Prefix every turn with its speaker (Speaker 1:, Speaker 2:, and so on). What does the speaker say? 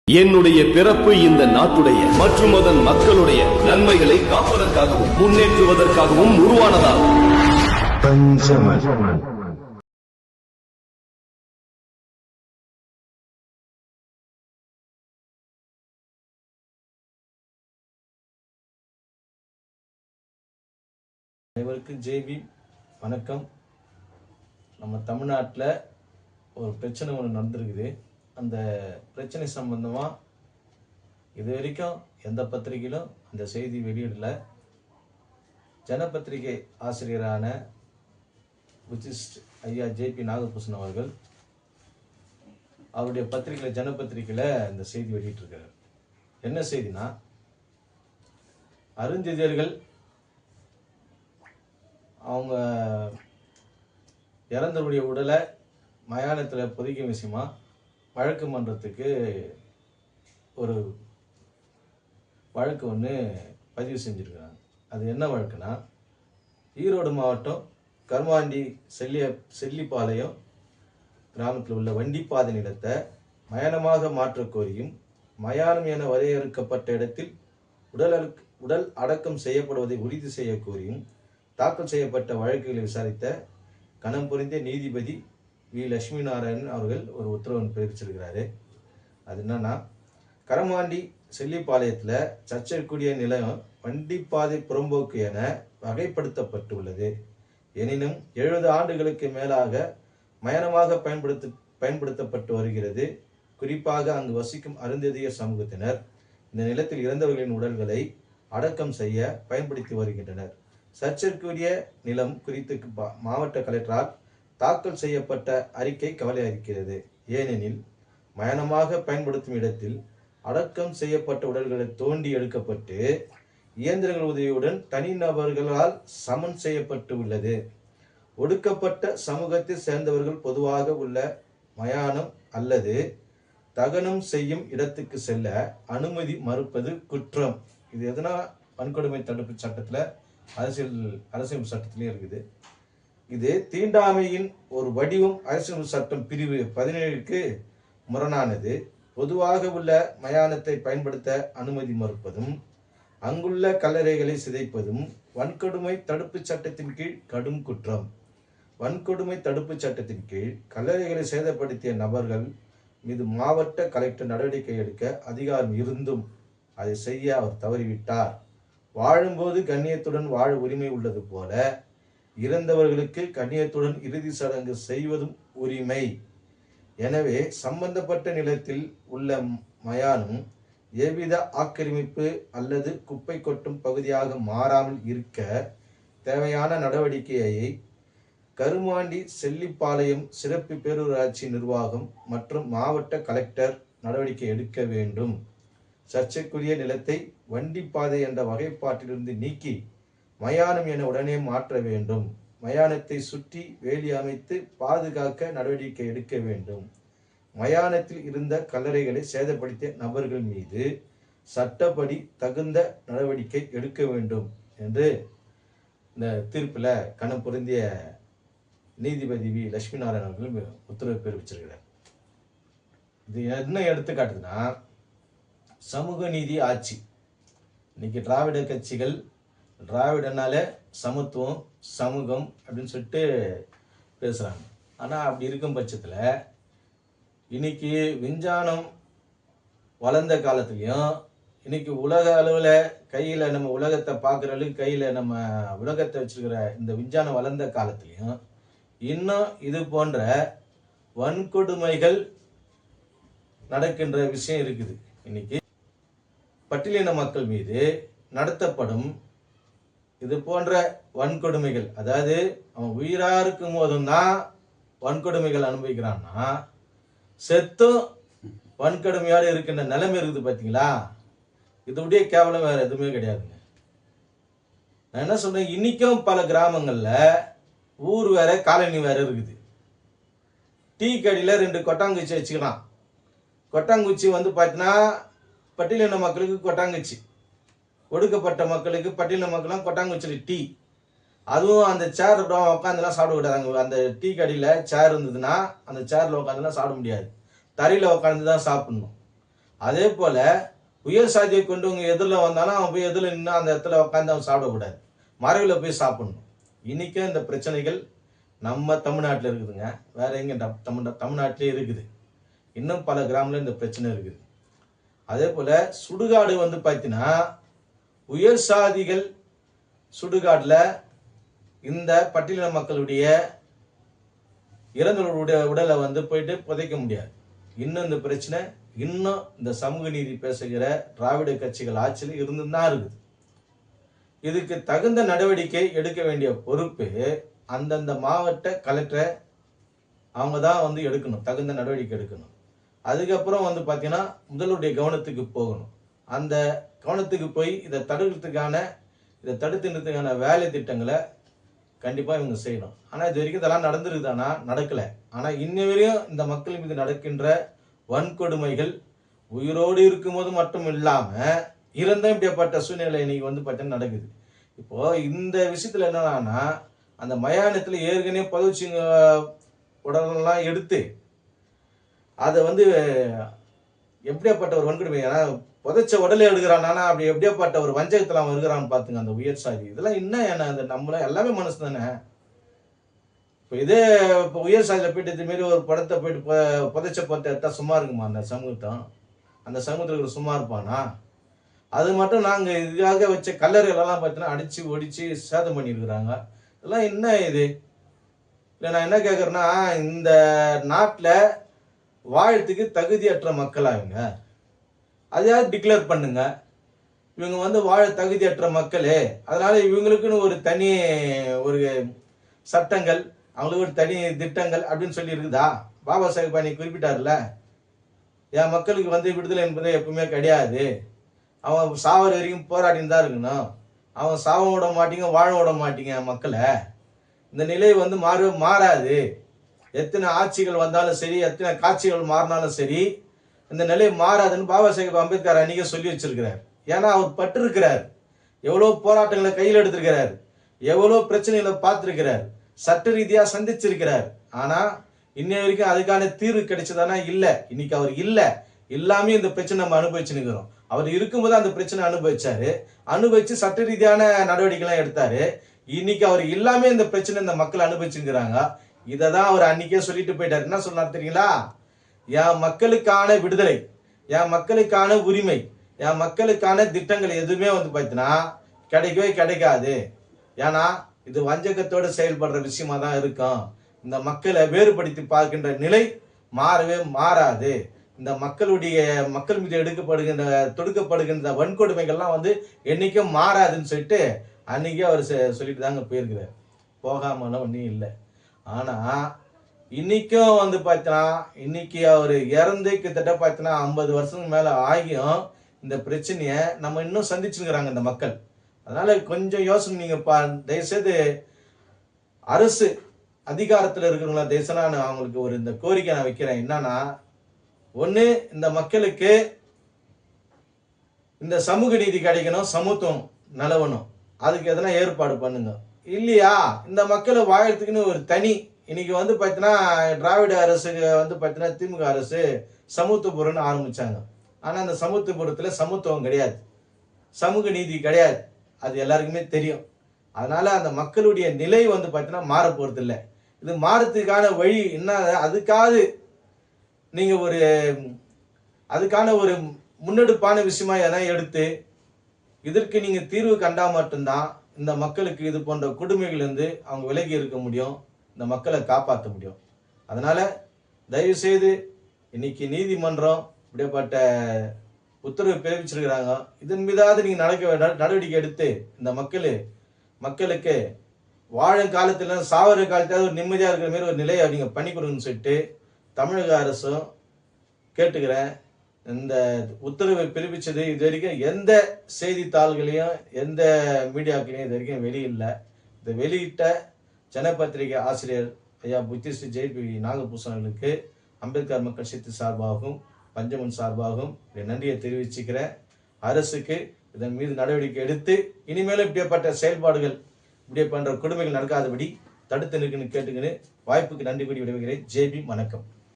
Speaker 1: என்னுடைய பிறப்பு இந்த நாட்டுடைய மற்றும் அதன் மக்களுடைய நன்மைகளை காப்பதற்காகவும் முன்னேற்றுவதற்காகவும் உருவானதாகும்.
Speaker 2: அனைவருக்கும் ஜெய்பி வணக்கம். நம்ம தமிழ்நாட்டில் ஒரு பிரச்சனை ஒன்று நடந்திருக்குது. அந்த பிரச்சனை சம்பந்தமாக இது வரைக்கும் எந்த பத்திரிகையிலும் அந்த செய்தி வெளியிடல. ஜனபத்திரிகை ஆசிரியரான புத்திஸ்ட் ஐயா ஜேபி நாகபூஷன் அவர்கள் அவருடைய பத்திரிகையில் ஜனபத்திரிகையில் இந்த செய்தி வெளியிட்டிருக்காரு. என்ன செய்தினா, அருந்ததியர்கள் அவங்க இறந்தவருடைய உடலை மயானத்தில் புதைக்கும் விஷயமா வழக்கு மன்றத்துக்கு ஒரு வழக்கு ஒன்று பதிவு செஞ்சுருக்கிறாங்க. அது என்ன வழக்குனா, ஈரோடு மாவட்டம் கருமாண்டி செல்லிப்பாளையம் கிராமத்தில் உள்ள வண்டிப்பாதை நிலத்தை மயானமாக மாற்றக் கோரியும் மயானம் என வரையறுக்கப்பட்ட இடத்தில் உடல் அடக்கம் செய்யப்படுவதை உறுதி செய்ய கோரியும் தாக்கல் செய்யப்பட்ட வழக்குகளை விசாரித்த கணம் புரிந்த நீதிபதி வி லட்சுமி நாராயணன் அவர்கள் ஒரு உத்தரவு பிறப்பிச்சிருக்கிறாரு. அது என்னன்னா, கரமாண்டி செல்லிப்பாளையத்தில் சர்ச்சைக்குரிய நிலம் வண்டிப்பாதை புறம்போக்கு என வகைப்படுத்தப்பட்டுள்ளது. எனினும் 70 ஆண்டுகளுக்கு மேலாக மயானமாக பயன்படுத்தப்பட்டு வருகிறது. குறிப்பாக அங்கு வசிக்கும் அருந்ததியர் சமூகத்தினர் இந்த நிலத்தில் இறந்தவர்களின் உடல்களை அடக்கம் செய்ய பயன்படுத்தி வருகின்றனர். சர்ச்சைக்குரிய நிலம் குறித்து மாவட்ட கலெக்டரால் தாக்கல் செய்யப்பட்ட அறிக்கை கவலை அளிக்கிறது. ஏனெனில் மயானமாக பயன்படுத்தும் இடத்தில் அடக்கம் செய்யப்பட்ட உடல்களை தோண்டி எடுக்கப்பட்டு இயந்திரங்கள் உதவியுடன் தனிநபர்களால் சமன் செய்யப்பட்டு உள்ளது. ஒடுக்கப்பட்ட சமூகத்தை சேர்ந்தவர்கள் பொதுவாக உள்ள மயானம் அல்லது தகனம் செய்யும் இடத்துக்கு செல்ல அனுமதி மறுப்பது குற்றம். இது எதனா வன்கொடுமை தடுப்பு சட்டத்தில் அரசியல் சட்டத்திலே இருக்குது. இது தீண்டாமையின் ஒரு வடிவம். அரசியல் சட்டம் பிரிவு 17க்கு முரணானது. பொதுவாக உள்ள மயானத்தை பயன்படுத்த அனுமதி மறுப்பதும் அங்குள்ள கல்லறைகளை சிதைப்பதும் வன்கொடுமை தடுப்பு சட்டத்தின் கீழ் கடும் குற்றம். வன்கொடுமை தடுப்பு சட்டத்தின் கீழ் கல்லறைகளை சேதப்படுத்திய நபர்கள் மீது மாவட்ட கலெக்டர் நடவடிக்கை எடுக்க அதிகாரம் இருந்தும் அதை செய்ய அவர் தவறிவிட்டார். வாழும்போது கண்ணியத்துடன் வாழ உரிமை உள்ளது போல இறந்தவர்களுக்கு கண்ணியத்துடன் இறுதி சடங்கு செய்வதும் உரிமை. எனவே சம்பந்தப்பட்ட நிலத்தில் உள்ள மயானம் எவ்வித ஆக்கிரமிப்பு அல்லது குப்பை கொட்டும் பகுதியாக மாறாமல் இருக்க தேவையான நடவடிக்கையை கருமாண்டி செல்லிப்பாளையம் சிறப்பு பேரூராட்சி நிர்வாகம் மற்றும் மாவட்ட கலெக்டர் நடவடிக்கை எடுக்க வேண்டும். சர்ச்சைக்குரிய நிலத்தை வண்டிப்பாதை என்ற வகைப்பாட்டிலிருந்து நீக்கி மயானம் என உடனே மாற்ற வேண்டும். மயானத்தை சுற்றி வேலி அமைத்து பாதுகாக்க நடவடிக்கை எடுக்க வேண்டும். மயானத்தில் இருந்த கல்லறைகளை சேதப்படுத்திய நபர்கள் மீது சட்டப்படி தகுந்த நடவடிக்கை எடுக்க வேண்டும் என்று இந்த தீர்ப்பில் கணம் பொருந்திய நீதிபதி வி லட்சுமி நாராயணன் அவர்கள் உத்தரவு பிறப்பிச்சிருக்கிறார். இது என்ன எடுத்துக்காட்டுதுன்னா, சமூக நீதி ஆட்சி. இன்னைக்கு திராவிட கட்சிகள் திராவிடனால சமத்துவம் சமூகம் அப்படின்னு சொல்லிட்டு பேசுகிறாங்க. ஆனால் அப்படி இருக்கும் பட்சத்தில் இன்னைக்கு விஞ்ஞானம் வளர்ந்த காலத்துலேயும் இன்னைக்கு உலக அளவில் கையில் நம்ம உலகத்தை பார்க்குற அளவுக்கு கையில் நம்ம உலகத்தை வச்சுருக்கிற இந்த விஞ்ஞானம் வளர்ந்த காலத்துலேயும் இன்னும் இது போன்ற வன்கொடுமைகள் நடக்கின்ற விஷயம் இருக்குது. இன்னைக்கு பட்டியலின மக்கள் மீது நடத்தப்படும் இது போன்ற வன்கொடுமைகள், அதாவது அவன் உயிரா இருக்கும் போதும் தான் வன்கொடுமைகள் அனுபவிக்கிறான்னா, செத்தும் வன்கொடுமையோடு இருக்கின்ற நிலைமை இருக்குது. பார்த்தீங்களா? இதோடைய கேவலம் வேற எதுவுமே கிடையாதுங்க. நான் என்ன சொல்றேன், இன்னைக்கும் பல கிராமங்கள்ல ஊர் வேற காலனி வேற இருக்குது. டீ கடியில் 2 கொட்டாங்குச்சி வச்சுக்கலாம். கொட்டாங்குச்சி வந்து பார்த்தீங்கன்னா பட்டியலின மக்களுக்கு கொட்டாங்குச்சி, ஒடுக்கப்பட்ட மக்களுக்கு பட்டியலின மக்கள்லாம் கொட்டாங்குச்சியில் டீ. அதுவும் அந்த சேர் உட்காந்துலாம் சாப்பிடக்கூடாது. அந்த டீ கடையில் சேர் இருந்ததுன்னா அந்த சேரில் உட்காந்துலாம் சாப்பிட முடியாது. தரையில் உட்காந்து தான் சாப்பிடணும். அதே போல உயர் சாதியை கொண்டு உங்க எதிரில் வந்தாலும் அவன் போய் எதிரில் நின்று அந்த இடத்துல உட்காந்து அவன் சாப்பிடக்கூடாது, மறைவில் போய் சாப்பிடணும். இன்னைக்கும் இந்த பிரச்சனைகள் நம்ம தமிழ்நாட்டில் இருக்குதுங்க, வேற எங்க தமிழ்நாட்டிலே இருக்குது. இன்னும் பல கிராமத்துல இந்த பிரச்சனை இருக்குது. அதே போல சுடுகாடு பார்த்தீங்கன்னா உயர் சாதிகள் சுடுகாட்டில் இந்த பட்டியலின மக்களுடைய இறந்தவர்களுடைய உடலை போயிட்டு புதைக்க முடியாது. இன்னும் இந்த பிரச்சனை இன்னும் இந்த சமூக நீதி பேசுகிற திராவிட கட்சிகள் ஆட்சியில் இருந்துதான் இருக்குது. இதுக்கு தகுந்த நடவடிக்கை எடுக்க வேண்டிய பொறுப்பு அந்தந்த மாவட்ட கலெக்டர் அவங்க தான் எடுக்கணும், தகுந்த நடவடிக்கை எடுக்கணும். அதுக்கப்புறம் பார்த்தீங்கன்னா முதலுடைய கவனத்துக்கு போகணும். அந்த கவனத்துக்கு போய் இதை தடுத்து நிறுத்துக்கான வேலை திட்டங்களை கண்டிப்பாக இவங்க செய்யணும். ஆனால் இது வரைக்கும் இதெல்லாம் நடந்துருக்குதானா? நடக்கலை. ஆனால் இன்ன வரையும் இந்த மக்கள் மீது நடக்கின்ற வன்கொடுமைகள் உயிரோடு இருக்கும்போது மட்டும் இல்லாமல் இறந்த இப்படிப்பட்ட சூழ்நிலை இன்னைக்கு பார்த்தீங்கன்னா நடக்குது. இப்போ இந்த விஷயத்துல என்னன்னா, அந்த மயானத்தில் ஏற்கனவே புதைச்சிங்க உடலெல்லாம் எடுத்து அதை எப்படியாப்பட்ட ஒரு வன்கொடுமை, ஏன்னா புதைச்ச உடலை எடுக்கிறானா, அப்படி எப்படியாப்பட்ட ஒரு வஞ்சகத்தில் அவன் இருக்கிறான்னு பார்த்துங்க அந்த உயர் சாதி. இதெல்லாம் இன்னும் என்ன, அந்த நம்மள எல்லாமே மனசு தானே. இப்போ உயர் சாதியில் போயிட்டு இது மாரி ஒரு படத்தை போயிட்டு புதைச்ச படத்தை எடுத்தால் சும்மா இருக்குமா அந்த சமூகத்தில் சும்மா இருப்பானா? அது மட்டும் நாங்கள் இதுக்காக வச்ச கல்லறைகளெல்லாம் பார்த்தீங்கன்னா அடித்து ஒடிச்சு சேதம் பண்ணியிருக்கிறாங்க. இதெல்லாம் என்ன இது? இல்லை நான் என்ன கேட்குறேன்னா, இந்த நாட்டில் வாழத்துக்கு தகுதியற்ற மக்களா இவங்க? அதையாவது டிக்ளேர் பண்ணுங்க. இவங்க வாழ தகுதியற்ற மக்களே, அதனால இவங்களுக்குன்னு ஒரு தனி ஒரு சட்டங்கள், அவங்களுக்கு ஒரு தனி திட்டங்கள் அப்படின்னு சொல்லி இருக்குதா? பாபா சாஹேப் பாணி குறிப்பிட்டார்ல, என் மக்களுக்கு விடுதலை என்பது எப்பவுமே கிடையாது, அவன் சாவர வரைக்கும் போராடின்னு தான் இருக்கணும், அவன் சாவ விட மாட்டீங்க, வாழ விட மாட்டீங்க மக்களை. இந்த நிலை மாறாது. எத்தனை ஆட்சிகள் வந்தாலும் சரி, எத்தனை காட்சிகள் மாறினாலும் சரி, இந்த நிலை மாறாதுன்னு பாபா சாஹேப் அம்பேத்கர் அன்னைக்கே சொல்லி வச்சிருக்கிறார். ஏன்னா அவர் பட்டிருக்கிறார், எவ்வளோ போராட்டங்களை கையில் எடுத்திருக்கிறார், எவ்வளோ பிரச்சனைகளை பார்த்திருக்கிறார், சட்ட ரீதியா சந்திச்சிருக்கிறார். ஆனா இன்ன வரைக்கும் அதுக்கான தீர்வு கிடைச்சதானா? இல்ல. இன்னைக்கு அவர் இல்லாம இந்த பிரச்சனை நம்ம அனுபவிச்சு நிற்கிறோம். அவர் இருக்கும்போது அந்த பிரச்சனை அனுபவிச்சு சட்ட ரீதியான நடவடிக்கைலாம் எடுத்தாரு. இன்னைக்கு அவர் இல்லாம இந்த பிரச்சனை இந்த மக்கள் அனுபவிச்சுக்கிறாங்க. இததான் அவர் அன்னைக்கே சொல்லிட்டு போயிட்டாரு. என்ன சொன்னார் தெரியுங்களா? என் மக்களுக்கான விடுதலை, என் மக்களுக்கான உரிமை, என் மக்களுக்கான திட்டங்கள் எதுவுமே பார்த்தீங்கன்னா கிடைக்கவே கிடைக்காது. ஏன்னா இது வஞ்சகத்தோடு செயல்படுற விஷயமா தான் இருக்கும். இந்த மக்களை வேறுபடுத்தி பார்க்கின்ற நிலை மாறவே மாறாது. இந்த மக்கள் மீது தொடுக்கப்படுகின்ற வன்கொடுமைகள்லாம் என்னைக்கும் மாறாதுன்னு சொல்லிட்டு அன்னைக்கே அவர் சொல்லிட்டு தாங்க போயிருக்கிறார். போகாமலாம் ஒன்றும் இல்லை. ஆனா இன்னைக்கும் பார்த்தீங்கன்னா இன்னைக்கு அவர் இறந்து கிட்டத்தட்ட பார்த்தீங்கன்னா 50 வருஷத்துக்கு மேல ஆகியும் இந்த பிரச்சனையை நம்ம இன்னும் சந்திச்சுக்கிறாங்க இந்த மக்கள். அதனால கொஞ்சம் யோசனை நீங்க தயவுசெய்து அரசு அதிகாரத்தில் இருக்கிறவங்களா தயவுசெய்து நான் அவங்களுக்கு ஒரு இந்த கோரிக்கை நான் வைக்கிறேன். என்னன்னா, ஒண்ணு இந்த மக்களுக்கு இந்த சமூக நீதி கிடைக்கணும், சமத்துவம் நிலவணும், அதுக்கு எதனா ஏற்பாடு பண்ணுங்க. இல்லையா இந்த மக்களை வாழறதுக்குன்னு ஒரு தனி இன்னைக்கு பார்த்தீங்கன்னா திராவிட அரசுக்கு பார்த்தீங்கன்னா திமுக அரசு சமத்துவபுரம்னு ஆரம்பிச்சாங்க. ஆனா அந்த சமத்துவபுரத்துல சமத்துவம் கிடையாது, சமூக நீதி கிடையாது, அது எல்லாருக்குமே தெரியும். அதனால அந்த மக்களுடைய நிலை பார்த்தீங்கன்னா மாற போறது இல்லை. இது மாறத்துக்கான வழி என்ன? அதுக்கான ஒரு முன்னெடுப்பான விஷயமா எதனா எடுத்து இதற்கு நீங்க தீர்வு கண்டா மட்டும்தான் இந்த மக்களுக்கு இது போன்ற கொடுமைகள் அவங்க விலகி இருக்க முடியும், இந்த மக்களை காப்பாற்ற முடியும். அதனால தயவு செய்து இன்னைக்கு நீதிமன்றம் இப்படிப்பட்ட உத்தரவு பிறப்பிச்சிருக்கிறாங்க, இதன் மீதாவது நீங்க நடவடிக்கை எடுத்து இந்த மக்களுக்கு வாழும் காலத்துல சாவர காலத்தாவது ஒரு நிம்மதியா இருக்கிற மாதிரி ஒரு நிலையை நீங்க பண்ணி கொடுங்கன்னு சொல்லிட்டு தமிழக அரசும் கேட்டுக்கிறேன். இந்த உத்தரவை பிறப்பிச்சது இது வரைக்கும் எந்த செய்தித்தாள்களையும் எந்த மீடியாக்களையும் இது வரைக்கும் வெளியில்லை. இதை வெளியிட்ட ஜனபத்திரிகை ஆசிரியர் ஐயா புத்திஸ்ரீ ஜெய்பி நாகபூஷணர்களுக்கு அம்பேத்கர் மக்கள் சக்தி சார்பாகவும் பஞ்சமன் சார்பாகவும் நன்றியை தெரிவிச்சுக்கிறேன். அரசுக்கு இதன் மீது நடவடிக்கை எடுத்து இனிமேலும் இப்படிப்பட்ட செயல்பாடுகள் இப்படி பண்ற கொடுமைகள் நடக்காதபடி தடுத்து நிற்கணும்னு கேட்டுக்கின்னு வாய்ப்புக்கு நன்றி கூறி விடுகிறேன். ஜேபி வணக்கம்.